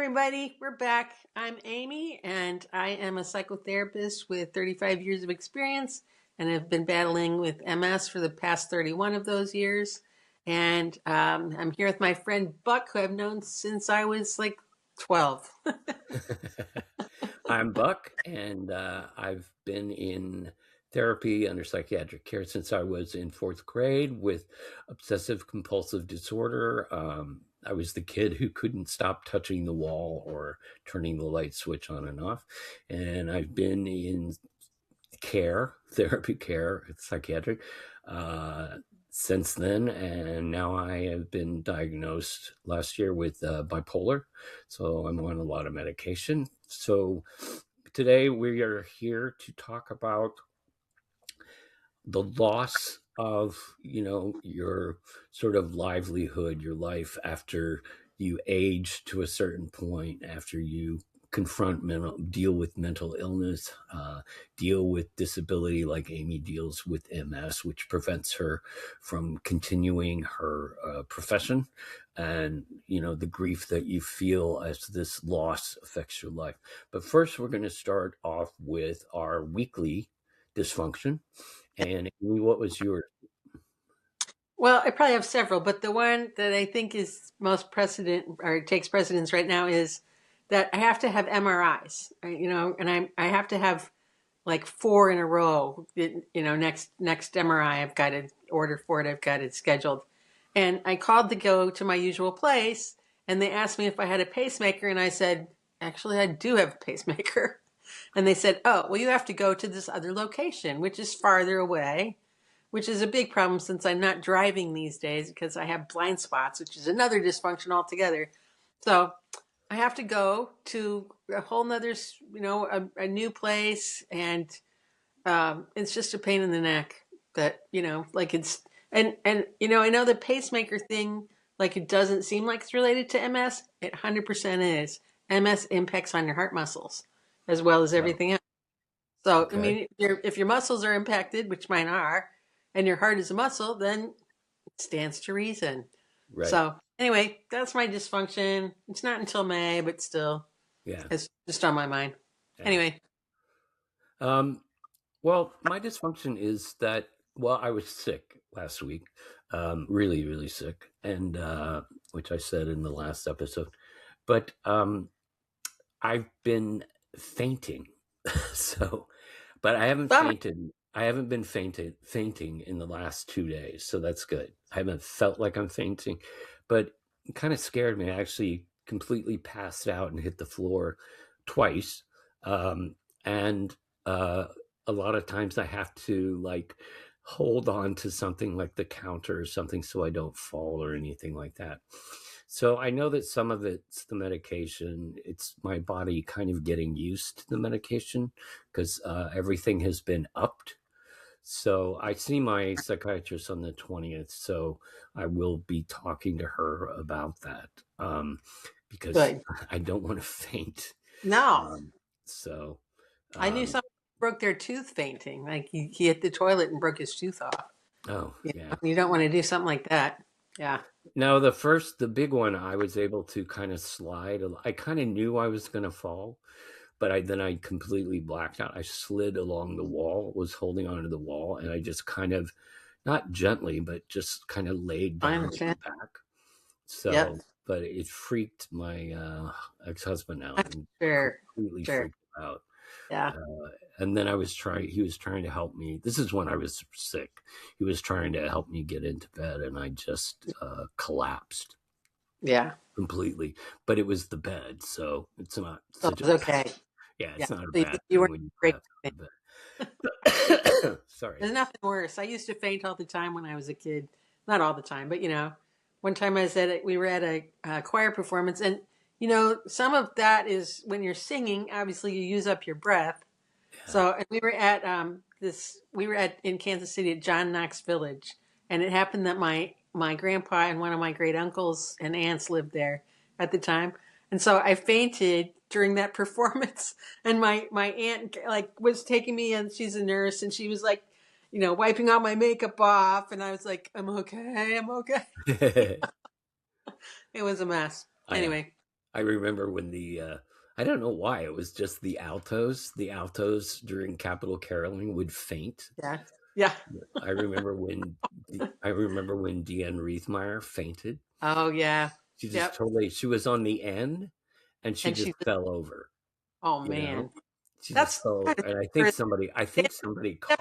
everybody. We're back. I'm Amy, and I am a psychotherapist with 35 years of experience, and have been battling with MS for the past 31 of those years. And I'm here with my friend Buck, who I've known since I was like 12. I'm Buck, and I've been in therapy under psychiatric care since I was in fourth grade with obsessive compulsive disorder. I was the kid who couldn't stop touching the wall or turning the light switch on and off. And I've been in care, therapy care, psychiatric, uh, since then. And now I have been diagnosed last year with bipolar. So I'm on a lot of medication. So today we are here to talk about the loss of, your sort of livelihood, your life after you age to a certain point, after you deal with mental illness, deal with disability like Amy deals with MS, which prevents her from continuing her profession, and the grief that you feel as this loss affects your life. But first, we're going to start off with our weekly dysfunction. And Amy, what was yours? Well, I probably have several, but the one that I think is most precedent or takes precedence right now is that I have to have MRIs, and I have to have like four in a row. Next MRI I've got to order for it. I've got it scheduled, and I called to go to my usual place, and they asked me if I had a pacemaker, and I said, actually, I do have a pacemaker, and they said, oh, well, you have to go to this other location, which is farther away, which is a big problem since I'm not driving these days because I have blind spots, which is another dysfunction altogether. So I have to go to a whole nother, a new place, and it's just a pain in the neck. That like it's and I know the pacemaker thing, like it doesn't seem like it's related to MS. It 100% is. MS impacts on your heart muscles as well as Oh, everything else. So I okay. mean, if your muscles are impacted, which mine are, and your heart is a muscle, then it stands to reason. Right. So anyway, that's my dysfunction. It's not until May, but still, Yeah. it's just on my mind. Yeah. Anyway, Um, well, my dysfunction is that, well, I was sick last week, really, really sick, and which I said in the last episode. But I've been fainting. So, but I haven't bummer. fainted. I haven't been fainting in the last 2 days. So that's good. I haven't felt like I'm fainting, but it kind of scared me. I actually completely passed out and hit the floor twice. And uh, a lot of times I have to like hold on to something like the counter or something so I don't fall or anything like that. So I know that some of it's the medication. It's my body kind of getting used to the medication because everything has been upped. So I see my psychiatrist on the 20th. So I will be talking to her about that, because Good. I don't want to faint. No, Um, so, I knew um, someone who broke their tooth fainting. Like he hit the toilet and broke his tooth off. oh, yeah. You don't want to do something like that. Yeah. No, the big one, I was able to kind of slide. I kind of knew I was going to fall, but I completely blacked out. I slid along the wall, was holding onto the wall, and I just kind of, not gently, but just kind of laid I down on my understand. back. Yep. So, but it freaked my ex-husband out I'm and sure. completely Sure. freaked him out. Yeah. And then he was trying to help me. This is when I was sick. He was trying to help me get into bed, and I just collapsed Yeah. completely. But it was the bed, so it's not So such a it's okay. yeah, Yeah. it's not a So bad you thing weren't when you break. collapse on the bed. Sorry. There's nothing worse. I used to faint all the time when I was a kid. Not all the time, but one time we were at a choir performance, and some of that is when you're singing. Obviously, you use up your breath. Yeah. So, and we were at in Kansas City at John Knox Village, and it happened that my grandpa and one of my great uncles and aunts lived there at the time, and so I fainted during that performance, and my aunt like was taking me, and she's a nurse, and she was like, wiping all my makeup off, and I was like, I'm okay, I'm okay. It was a mess. I Anyway, I remember when I don't know why, it was just the altos during Capitol caroling would faint. Yeah. Yeah. I remember when Deanne Reithmeyer fainted. Oh yeah. Yep. She was on the end and she And just she, fell over, oh you man, know? She just that's fell kind over. of And I think standing somebody on the steps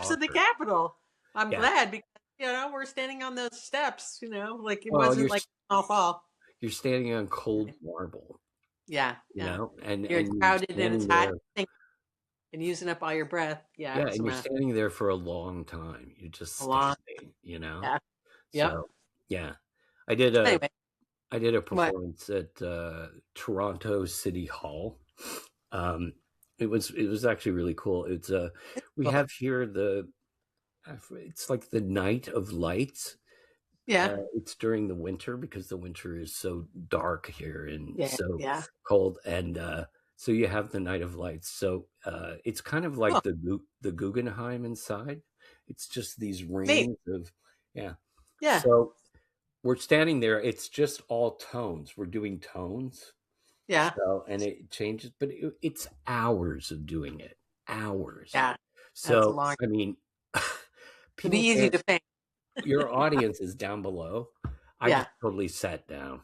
caught of the her. Capitol. I'm Yeah. glad because we're standing on those steps. Like it Well, wasn't like a small fall. you're standing on cold marble, Yeah, yeah. and You're you're crowded and it's standing hot there. and using up all your breath. Yeah, Yeah, it's a and you're mess. standing there for a long time. You're just A long. standing. Yeah. Yep. So, yeah. I did a Anyway, I did a what? performance at Toronto City Hall. Um, it was actually really cool. We Well, have here it's like the Night of Lights. yeah. It's during the winter because the winter is so dark here and Yeah. so Yeah. cold, and so you have the Night of Lights. So it's kind of like Oh, the Guggenheim inside. It's just these neat. rings of, yeah. Yeah. So we're standing there. It's just all tones. We're doing tones. Yeah. So, and it changes, but it's hours of doing it, hours. Yeah. That's a So, long. I mean, It'd be people easy can't, to think. your audience is down below. I Yeah. just totally sat down.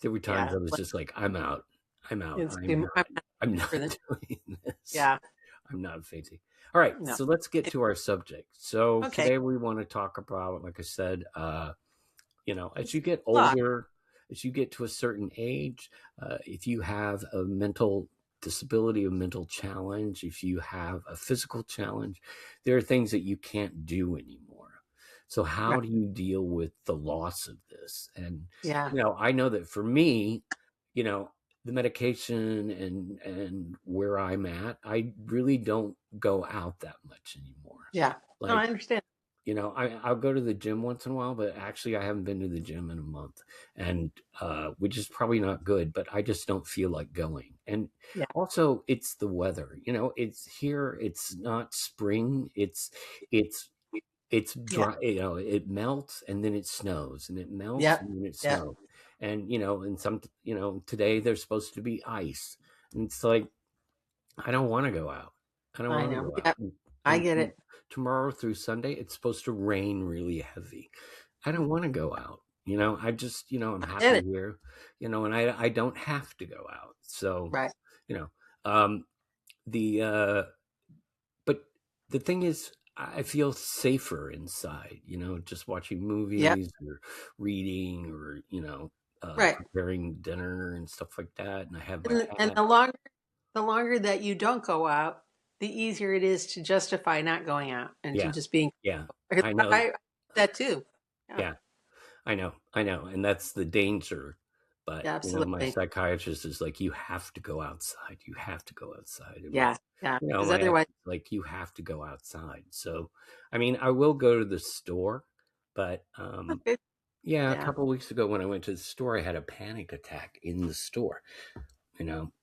There were times Yeah. I was just like, I'm out. I'm out. It's too. I'm not I'm for not this. doing this. Yeah. I'm not fainting. All right. No. So let's get to our subject. So Okay. today we want to talk about, like I said, as you get Look. older, as you get to a certain age, if you have a mental disability, a mental challenge, if you have a physical challenge, there are things that you can't do anymore. So Right. how do you deal with the loss of this? And Yeah. I know that for me, you know, the medication and where I'm at, I really don't go out that much anymore. Yeah. No, I Like, understand. I'll go to the gym once in a while, but actually I haven't been to the gym in a month, and which is probably not good. But I just don't feel like going. And Yeah. also, it's the weather. It's here. It's not spring. It's it's Yeah. dry. It melts and then it snows, and it melts Yep. and then it Yep. snows. And and today there's supposed to be ice, and it's like I don't want to go out. I don't I want to know. go out. Yep. I And get it. tomorrow through Sunday, it's supposed to rain really heavy. I don't want to go out. I just, I'm I get happy it. here, and I don't have to go out. So, Right. you know, um, the, but the thing is, I feel safer inside, just watching Yep. movies or reading or, Right. preparing dinner and stuff like that. And I have my And cat. the longer that you don't go out, the easier it is to justify not going out and to Yeah. just being. Yeah. Because I know. I that too. Yeah. Yeah. I know, and that's the danger. But Yeah. my Absolutely. psychiatrist is like, you have to go outside. You have to go outside. And Yeah. Yeah. Because my ex otherwise, is like, you have to go outside. So, I mean, I will go to the store, but okay. yeah, a Yeah. couple of weeks ago when I went to the store, I had a panic attack in the store. You know,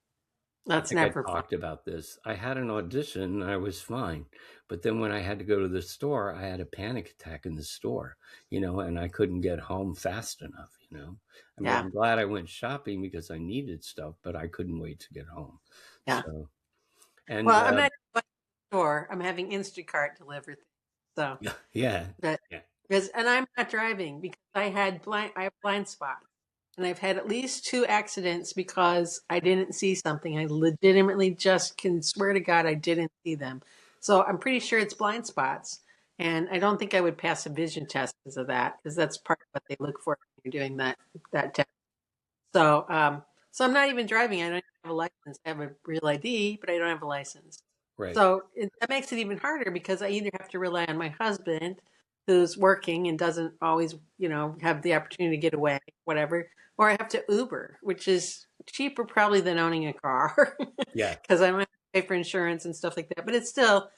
I That's think I never fun. talked about this. I had an audition and I was fine. But then when I had to go to the store, I had a panic attack in the store, and I couldn't get home fast enough. I mean, Yeah. I'm glad I went shopping because I needed stuff, but I couldn't wait to get home. Yeah. So, and Well, I'm not going to the store. I'm having Instacart deliver things. So, yeah, but yeah, and I'm not driving because I have blind spots. And I've had at least 2 accidents because I didn't see something. I legitimately just can swear to God I didn't see them. So I'm pretty sure it's blind spots. And I don't think I would pass a vision test because of that, because that's part of what they look for when you're doing that test. So I'm not even driving. I don't have a license. I have a real ID, but I don't have a license. right, So that makes it even harder because I either have to rely on my husband, who's working and doesn't always, have the opportunity to get away, whatever, or I have to Uber, which is cheaper probably than owning a car yeah, because I don't have to pay for insurance and stuff like that. But it's still,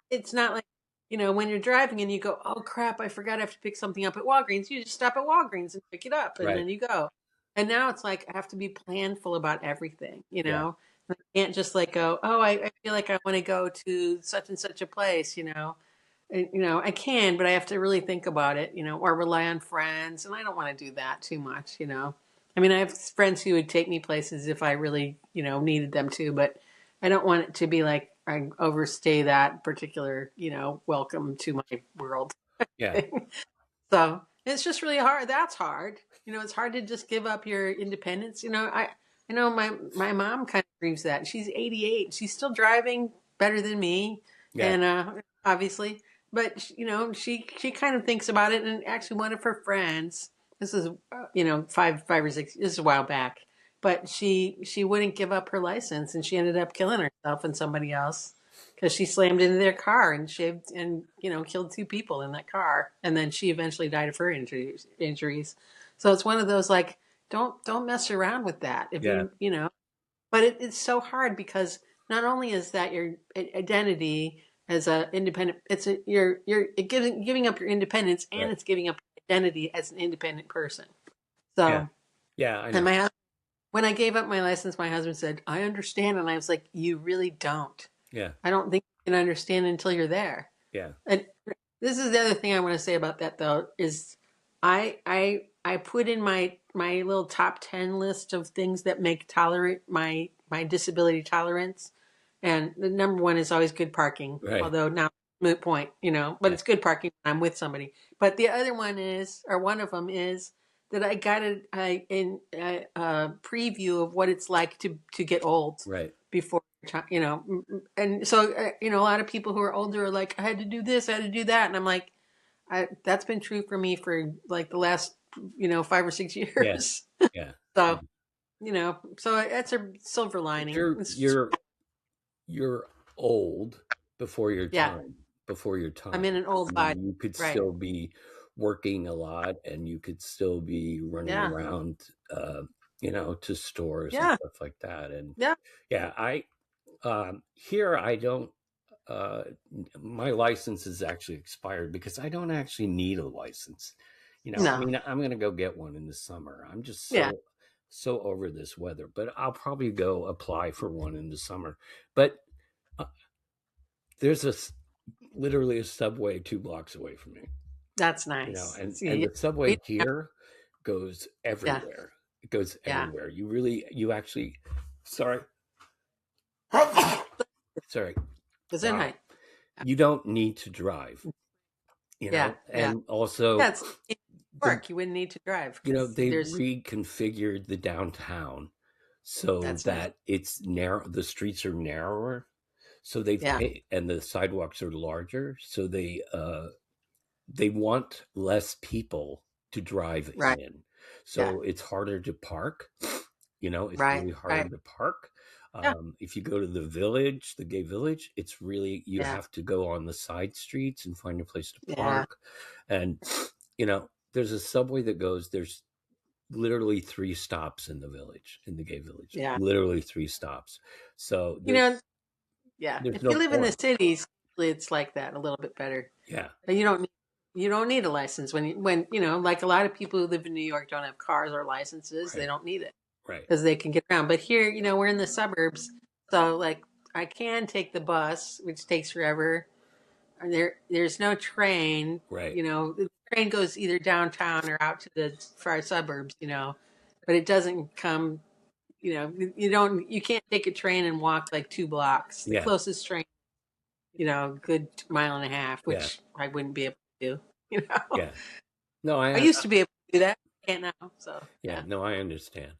it's not like, when you're driving and you go, oh crap, I forgot I have to pick something up at Walgreens. You just stop at Walgreens and pick it up and right, then you go. And now it's like I have to be planful about everything, yeah, I can't just like go, oh, I feel like I want to go to such and such a place, I can, but I have to really think about it, or rely on friends. And I don't want to do that too much. I mean, I have friends who would take me places if I really, needed them to, but I don't want it to be like I overstay that particular, welcome to my world Yeah. thing. So it's just really hard. That's hard. It's hard to just give up your independence. I know my mom kind of grieves that. She's 88. She's still driving better than me, Yeah. and obviously, but she kind of thinks about it. And actually, one of her friends, this is 5 or 6, this is a while back, but she wouldn't give up her license, and she ended up killing herself and somebody else because she slammed into their car and shaved and killed 2 people in that car, and then she eventually died of her injuries. So it's one of those like don't mess around with that if Yeah. but it's so hard because not only is that your identity as a independent, you're giving up your independence, and Right. it's giving up your identity as an independent person. Yeah. So, Yeah. I and know. when I gave up my license, my husband said, "I understand," and I was like, "You really don't. Yeah. I don't think you can understand until you're there." Yeah. And this is the other thing I want to say about that though is I put in my little top 10 list of things that make tolerate my disability tolerance, and the number one is always good parking, Right. although now moot point, but Yeah. it's good parking when I'm with somebody. But the other one is, or one of them is, that I got a preview of what it's like to get old Right. before and so a lot of people who are older are like, I had to do this, I had to do that, and I'm like, that's been true for me for like the last 5 or 6 Yeah. years. Yeah. So so that's a silver lining. You're you're you're old before your Yeah, time. Before your I'm time. in an I old body. mean, you could Right. still be working a lot, and you could still be running Yeah. around, to stores and Yeah. stuff like that. And Yeah. yeah, here I don't. Uh, my license is actually expired because I don't actually need a license. I No. mean, I'm going to go get one in the summer. I'm just Yeah. so over this weather, but I'll probably go apply for one in the summer. But uh, there's literally a subway 2 blocks away from me, That's nice. and See, the subway here goes yeah. everywhere. It goes Yeah. everywhere. You actually, sorry, sorry. Gesundheit. You don't need to drive, Yeah. Yeah. and also That's the work. You wouldn't need to drive you know because they there's reconfigured the downtown so that's nice. that it's narrow. The streets are narrower, so they've Yeah. and the sidewalks are larger, so they want less people to drive Right. in, Yeah. so it's harder to park. It's Right. really harder Right. to park. Yeah. If you go to the gay village, it's really, you Yeah. have to go on the side streets and find a place to Yeah. park. And there's a subway that goes. There's literally 3 stops in the gay village. Yeah. Literally 3 stops. So You know, yeah. there's If you no live in the point. cities, it's like that a little bit better. Yeah. But you don't need a license when like a lot of people who live in New York don't have cars or licenses. They Right. don't need it Right. because they can get around. But here, we're in the suburbs, so like I can take the bus, which takes forever. And there's no train. Right. The train goes either downtown or out to the far suburbs. But it doesn't come. You can't take a train and walk like 2 blocks. The Yeah. closest train, good mile and a half, Yeah. which I wouldn't be able to do. Yeah. No, I used to be able to do that. I can't now. So yeah. No, I understand.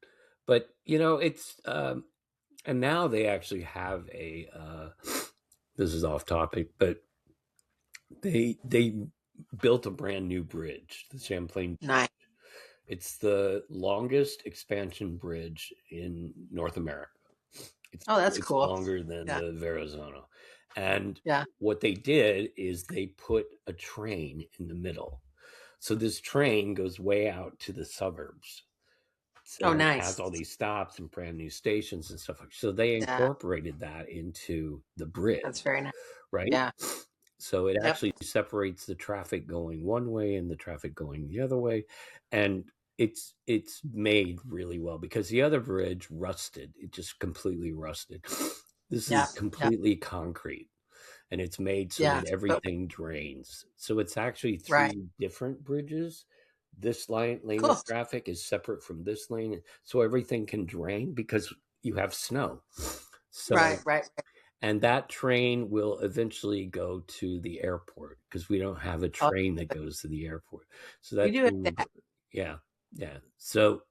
But it's and now they actually have a this is off topic, but they built a brand new bridge, the Champlain Bridge. nice. It's the longest expansion bridge in North America. Oh, that's It's cool. longer than Yeah. the Verrazano. And Yeah. what they did is they put a train in the middle. So this train goes way out to the suburbs. So Oh, it nice. has all these stops and brand new stations and stuff like. So they Yeah. incorporated that into the bridge, That's very nice. right? Yeah. So it Yep. actually separates the traffic going one way and the traffic going the other way, and it's made really well because the other bridge rusted. It just completely rusted. This Yeah. is completely concrete, and it's made so Yeah. that everything drains. So it's actually 3 Right. different bridges, this lane Cool. of traffic is separate from this lane, so everything can drain because you have snow. Right, So, right, right. and that train will eventually go to the airport because we don't have a Oh, train that goes to the airport. So we that do have train will that. go, yeah, yeah. So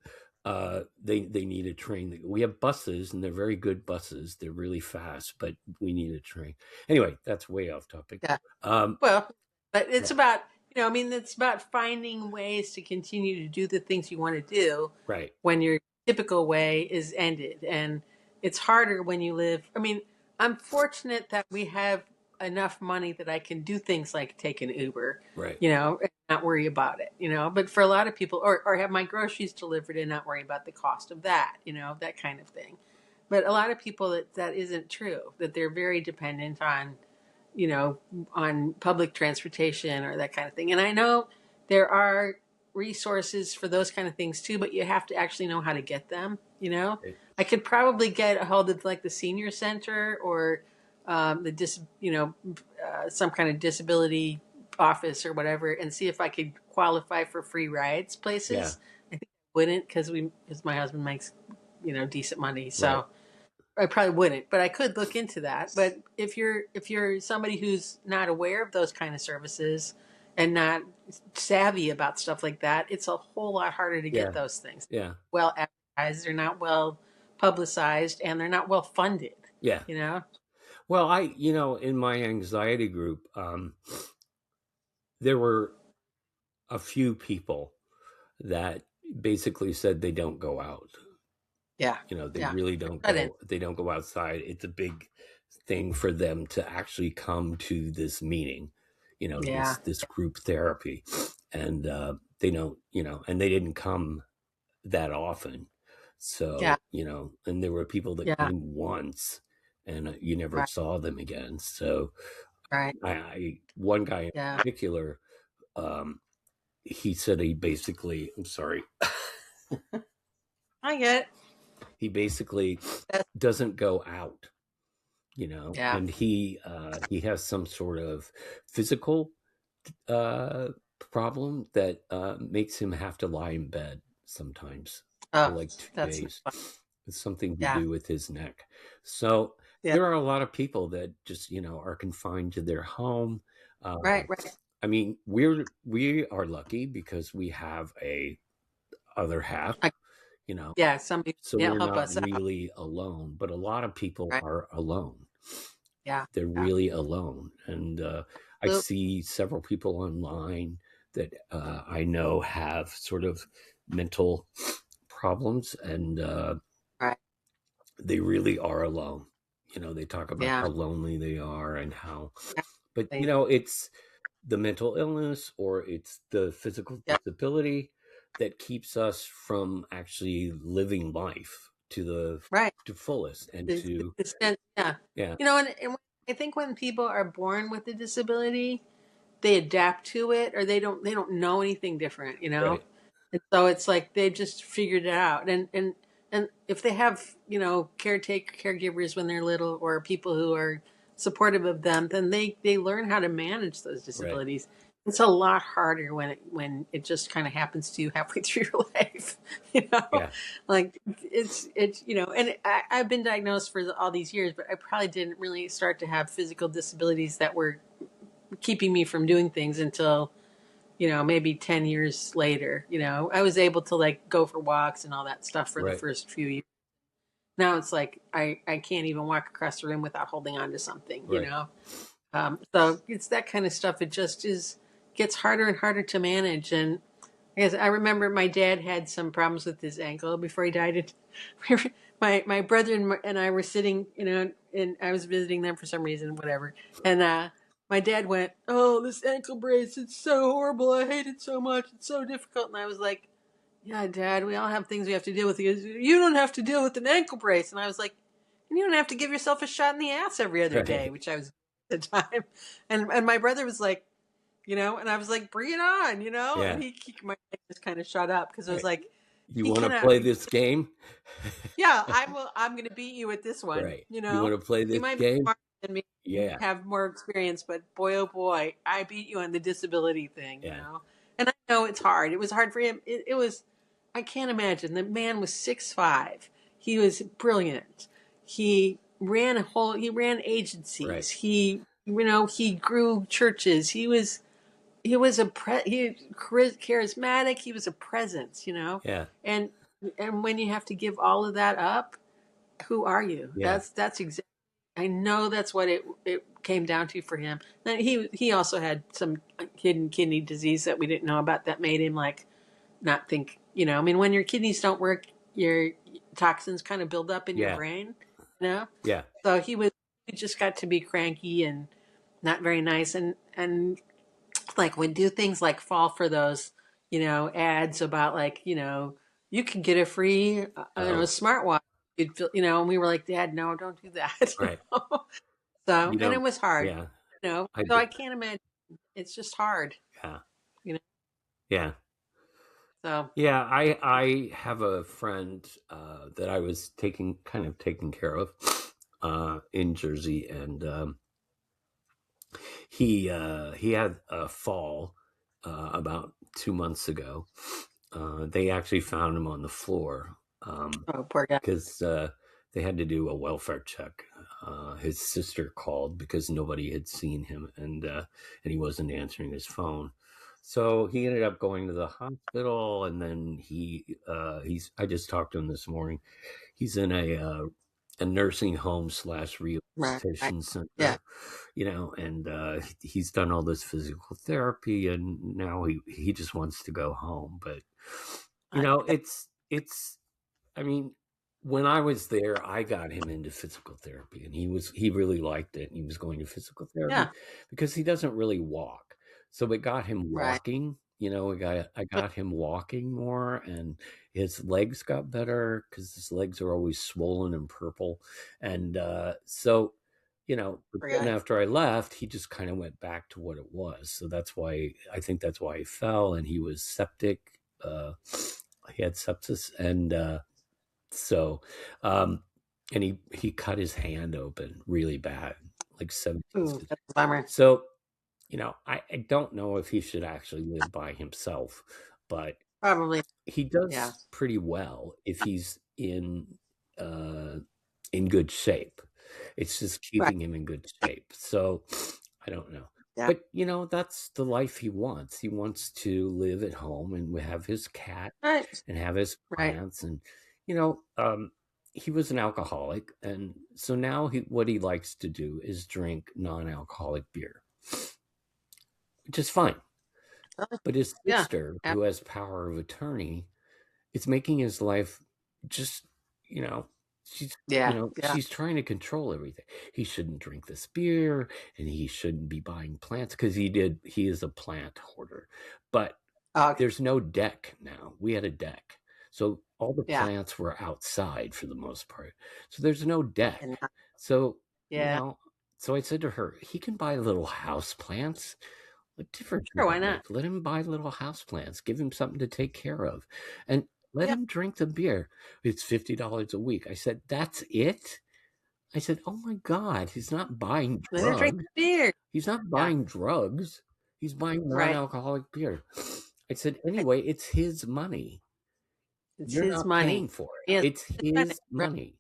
they need a train. We have buses, and they're very good buses. They're really fast, but we need a train. Anyway, that's way off topic. Yeah. Um, Well, but it's yeah, about, I mean, it's about finding ways to continue to do the things you want to do right. when your typical way is ended. And it's harder when you live. I mean, I'm fortunate that we have enough money that I can do things like take an Uber, Right. and not worry about it, But for a lot of people, or have my groceries delivered and not worry about the cost of that, that kind of thing. But a lot of people that isn't true, that they're very dependent on you know, on public transportation or that kind of thing. And I know there are resources for those kind of things too, but you have to actually know how to get them. Right. I could probably get a hold of like the senior center or some kind of disability office or whatever and see if I could qualify for free rides Yeah. places. I think I wouldn't because my husband makes, decent money. Right. So I probably wouldn't, but I could look into that. But if you're somebody who's not aware of those kind of services and not savvy about stuff like that, it's a whole lot harder to get Yeah. those things. Yeah. Well advertised, they're not well publicized, and they're not well funded. Yeah. You know? Well, in my anxiety group, there were a few people that basically said they don't go out. Yeah, They yeah. really don't Cut in. go. They don't go outside. It's a big thing for them to actually come to this meeting. Yeah, This group therapy, and they don't. And they didn't come that often. yeah, So and there were people that yeah. came once, and you never Right, saw them again. So right. I one guy in Yeah, particular, um, he said he basically, I'm sorry, I get it. he basically That's, doesn't go out, yeah. and he has some sort of physical uh, problem that makes him have to lie in bed sometimes for Oh, like two that's not days. fun. It's something to Yeah, do with his neck. So yeah. there are a lot of people that just are confined to their home. Right, right. I mean, we are lucky because we have a other half, I, you know, yeah, somebody, so yeah, we're help not us out. really alone. But a lot of people Right. are alone. Yeah, They're yeah. really alone, and I Look, see several people online that I know have sort of mental problems, and right. they really are alone. They talk about Yeah. how lonely they are and how, but Exactly. it's the mental illness or it's the physical Yeah. disability that keeps us from actually living life to the Right. to fullest and to The sense, yeah. yeah, And I think when people are born with a disability, they adapt to it, or they don't know anything different. right, And so it's like they just figured it out. And if they have caregivers when they're little, or people who are supportive of them, then they learn how to manage those right, disabilities. It's a lot harder when it just kind of happens to you halfway through your life, you know. yeah, Like it's. And I've been diagnosed for all these years, but I probably didn't really start to have physical disabilities that were keeping me from doing things until maybe 10 years later. I was able to like go for walks and all that stuff for the right, first few years. Now it's like I can't even walk across the room without holding on to something, right, so it's that kind of stuff. It just gets harder and harder to manage. And I guess I remember my dad had some problems with his ankle before he died. My brother and I were sitting, and I was visiting them for some reason, whatever. And my dad went, "Oh, this ankle brace, it's so horrible. I hate it so much. It's so difficult." And I was like, "Yeah, Dad, we all have things we have to deal with." He goes, "You don't have to deal with an ankle brace." And I was like, "And you don't have to give yourself a shot in the ass every other day," right, which I was at the time. And my brother was like, and I was like, "Bring it on." yeah, And my head just kind of shut up because I was right. like, You he want to cannot play be. this game? Yeah, I'm going to beat you at this one. Right. You want to play You this might be game? smarter than me, Yeah, have more experience, but boy, oh boy, I beat you on the disability thing. yeah, And I know it's hard. It was hard for him. It was, I can't imagine. The man was 6'5". He was brilliant. He ran Right. agencies. He grew churches. He was charismatic. He was a presence. Yeah. And and when you have to give all of that up, who are you? Yeah. That's exactly. I know that's what it came down to for him. Then he also had some hidden kidney disease that we didn't know about that made him like not think. I mean, when your kidneys don't work, your toxins kind of build up in your Yeah. brain. You know, Yeah. so he just got to be cranky and not very nice, and like would do things like fall for those ads about like you can get a free Oh, smartwatch. You'd feel. And we were like, Dad, no, don't do that. right. So, You and it know, was hard. yeah, I So did. I can't imagine. It's just hard. Yeah. you know Yeah. so Yeah, I have a friend that I was taking care of in Jersey, and he had a fall about 2 months ago. They actually found him on the floor oh, poor guy. because they had to do a welfare check. His sister called because nobody had seen him, and he wasn't answering his phone. So he ended up going to the hospital, and then he's. I just talked to him this morning. He's in a nursing home slash Right. rehabilitation Yeah. center, and he's done all this physical therapy, and now he just wants to go home. But I, it's. I mean, when I was there, I got him into physical therapy, and he really liked it, and he was going to physical therapy yeah. because he doesn't really walk. So it got him Right. walking. I got him walking more, and his legs got better because his legs are always swollen and purple, and but Poor then guy. after I left, he just kind of went back to what it was. So I think that's why he fell, and he was septic. He had sepsis, and so, um, and he cut his hand open really bad, like 17 Ooh, stitches. that's a bummer. So, I don't know if he should actually live by himself, but Probably. he Yeah. does pretty well if he's uh, in good shape. It's just Right. keeping him in good shape. So I don't know. Yeah. But that's the life he wants. He wants to live at home and have his cat Right. and have his Right. plants, and he was an alcoholic, and so now what he likes to do is drink non-alcoholic beer, which is fine. But his Yeah. sister, Yeah. who has power of attorney, is making his life just, she's, Yeah. Yeah. she's trying to control everything. He shouldn't drink this beer, and he shouldn't be buying plants because he is a plant hoarder. But Okay. there's no deck now. We had a deck. So all the Yeah. plants were outside for the most part. So there's no deck. And So, yeah. so I said to her, he can buy little house plants. What difference Sure. does Why it not? make? Let him buy little house plants. Give him something to take care of. And let Yeah. him drink the beer. It's $50 a week. I said, that's it? I said, oh my God, he's not buying Let her drink drugs. beer. He's not Yeah. buying drugs. He's buying Right. non-alcoholic beer. I said, Right. anyway, it's his money. It's You're his not paying money. for it. Yes. It's To spend it. his Right. money.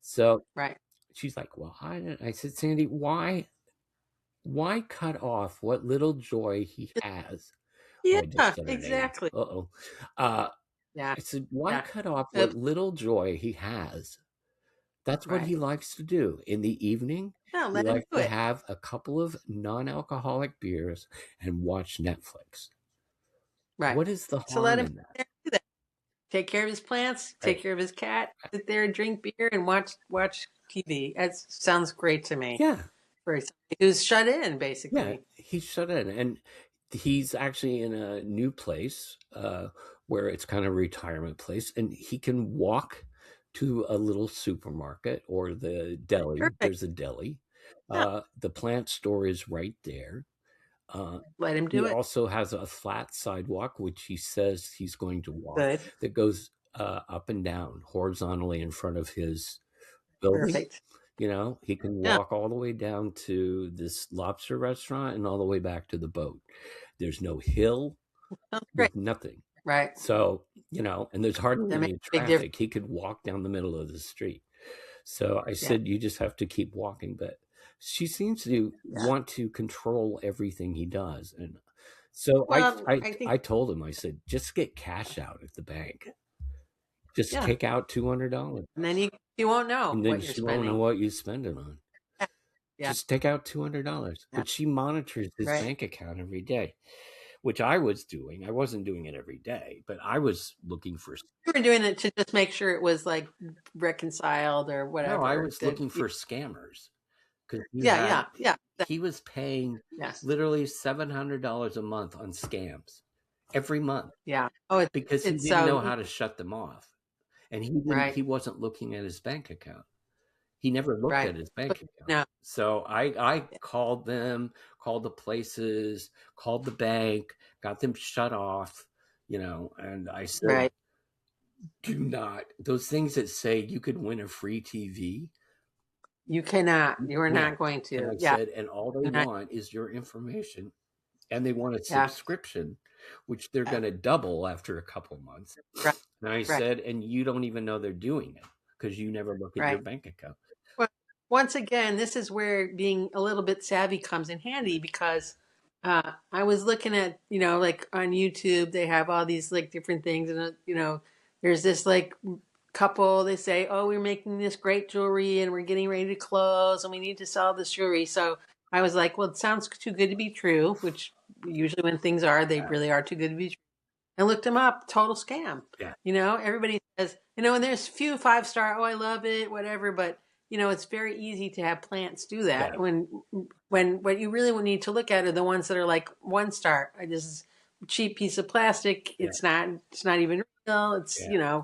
So Right. she's like, well, I said, Sandy, why cut off what little joy he has? Oh, I just Yeah. said her name. Exactly. Uh-oh. Uh, Yeah. I said, why Yeah. cut off what Oops. little joy he has? That's what Right. he likes to do. In the evening, No, he let him likes do to it. have a couple of non-alcoholic beers and watch Netflix. Right. What is the So let harm him in that? do that. Take care of his plants. Right. Take care of his cat. Sit there and drink beer and watch TV. That sounds great to me. Yeah. For somebody who's shut in, Yeah, basically. he's shut in, and he's actually in a new place where it's kind of a retirement place, and he can walk to a little supermarket or the deli. Perfect. There's a deli. Yeah. The plant store is right there. Let him He do it. also has a flat sidewalk, which he says he's going to walk, Good. that goes up and down horizontally in front of his building. Perfect. He can Yeah. walk all the way down to this lobster restaurant and all the way back to the boat. There's no hill. Sounds great. with nothing. Right. So, and there's hardly That makes any a big difference. traffic. He could walk down the middle of the street. So I Yeah. said, you just have to keep walking. But she seems to Yeah. want to control everything he does. And so Well, I think, I told him, I said, just get cash out at the bank. Just yeah. take out $200. And then you won't know And then what you're she won't know spending. what you spend it on. Yeah. Yeah. Just take out $200. Yeah. But she monitors his Right. bank account every day, which I was doing. I wasn't doing it every day, but I was looking for. You were doing it to just make sure it was like reconciled or No, whatever. I was looking for scammers because Yeah. he was paying Yes. literally $700 a month on scams every month Yeah. Oh, because he it's didn't know so how to shut them off, and right. he wasn't looking at his bank account. He never looked Right. at his bank account. No. So I called them, called the places, called the bank, got them shut off, and I said, Right. do not, those things that say you could win a free TV. You cannot. You are No. not going And to. I Yeah. said, and all they Not- want is your information, and they want a Yeah. subscription, which they're Yeah. going to double after a couple months. Right. And I Right. said, and you don't even know they're doing it because you never look at your Right. bank account. Well, once again, this is where being a little bit savvy comes in handy because I was looking at, like on YouTube, they have all these like different things, and there's this like couple. They say, "Oh, we're making this great jewelry, and we're getting ready to close, and we need to sell this jewelry." So I was like, "Well, it sounds too good to be true," which usually when things are, they really are too good to be true. I looked them up, total scam. Yeah. Everybody says, and there's few 5-star, oh, I love it, whatever, but it's very easy to have plants do that. Yeah. When what you really would need to look at are the ones that are like 1-star. This is a cheap piece of plastic. Yeah. It's not even real. It's Yeah.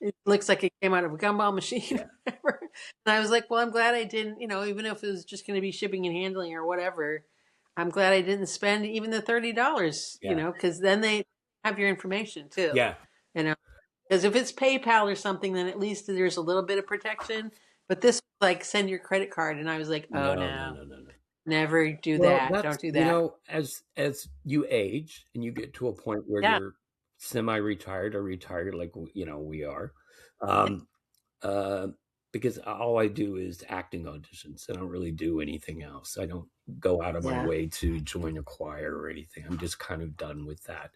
it looks like it came out of a gumball machine. Yeah. Whatever. And I was like, well, I'm glad I didn't, even if it was just going to be shipping and handling or whatever. I'm glad I didn't spend even the $30, Yeah. because then they have your information too. Yeah. Because if it's PayPal or something, then at least there's a little bit of protection. But this was like send your credit card, and I was like, oh no, never do that. Don't do that. As you age and you get to a point where you're semi-retired or retired, like we are, because all I do is acting auditions. I don't really do anything else. I don't go out of my way to join a choir or anything. I'm just kind of done with that.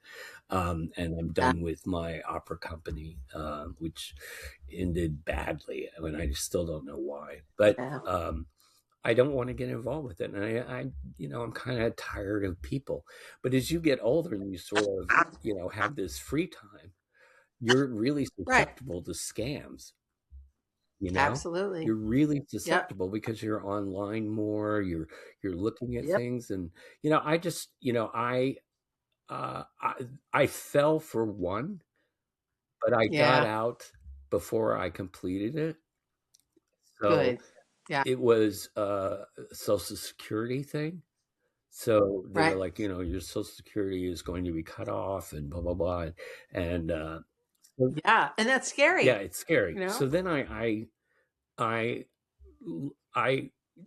And I'm done with my opera company, which ended badly. I mean, I still don't know why, but I don't want to get involved with it. And I'm kind of tired of people. But as you get older and you sort of, have this free time, you're really susceptible to scams. Absolutely. You're really susceptible because you're online more, you're looking at things. And I just I fell for one, but I got out before I completed it. So good. Yeah. It was a Social Security thing. So they were like, your Social Security is going to be cut off and blah blah blah. And yeah, and that's scary. Yeah, it's scary. So then I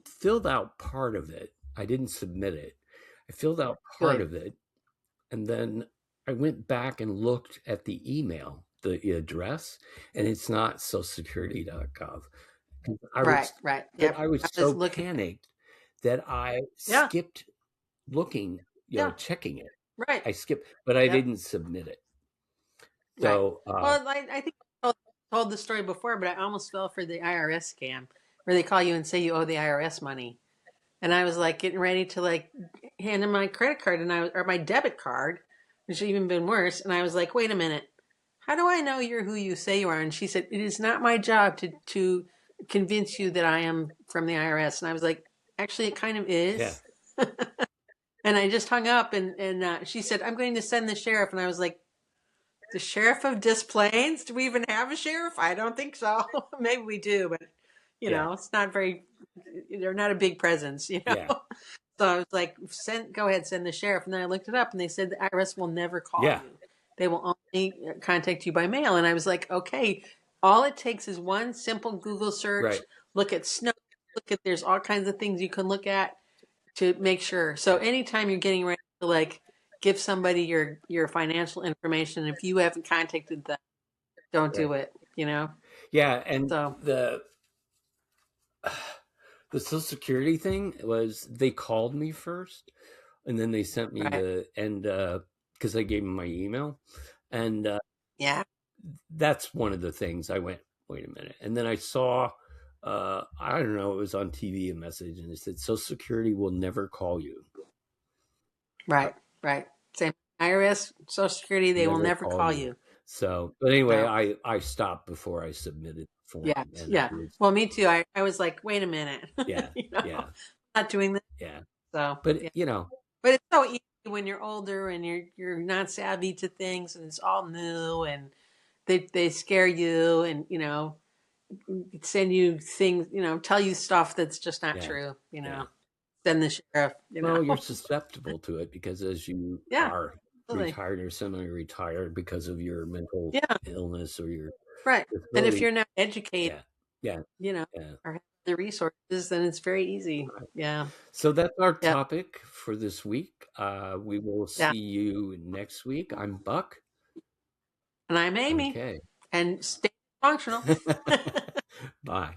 filled out part of it. I didn't submit it. I filled out part of it, and then I went back and looked at the email, the address, and it's not socialsecurity.gov. Right. But I was so panicked that I skipped looking, checking it. Right. I skipped, but I didn't submit it. So, well, I think I told the story before, but I almost fell for the IRS scam where they call you and say you owe the IRS money. And I was like getting ready to like hand them my credit card or my debit card, which would even been worse. And I was like, wait a minute, how do I know you're who you say you are? And she said, it is not my job to convince you that I am from the IRS. And I was like, actually, it kind of is. Yeah. And I just hung up and she said, I'm going to send the sheriff. And I was like, the sheriff of Des Plaines? Do we even have a sheriff? I don't think so. Maybe we do, but it's not very. They're not a big presence, Yeah. So I was like, go ahead, send the sheriff. And then I looked it up, and they said the IRS will never call you. They will only contact you by mail. And I was like, okay, all it takes is one simple Google search. Right. Look at snow. There's all kinds of things you can look at to make sure. So anytime you're getting ready to give somebody your financial information. If you haven't contacted them, don't Right. do it. You know. Yeah, and So the Social Security thing was they called me first, and then they sent me right. because I gave them my email, and Yeah. that's one of the things I went, wait a minute, and then I saw. I don't know. It was on TV, a message, and it said Social Security will never call you. Right. Right. Same IRS, Social Security. They will Never never call call you. you. So, but anyway, No. I stopped before I submitted the form, Yeah. and it Yeah. was Well, me too. I was like, wait a minute. yeah, You know, yeah, not doing this. yeah. So But yeah. you know, But it's so easy when you're older and you're not savvy to things and it's all new and they scare you and send you things, tell you stuff that's just not yeah, true, yeah. send the sheriff, Well, you're susceptible to it because as you Yeah, are absolutely. retired or semi-retired because of your mental Yeah, illness or your right. And if disability. you're not educated, Yeah, yeah, you know, yeah. or have the resources, then it's very easy. Right. Yeah. So that's our Yeah. topic for this week. We will Yeah. see you next week. I'm Buck. And I'm Amy. Okay. And stay functional. Bye.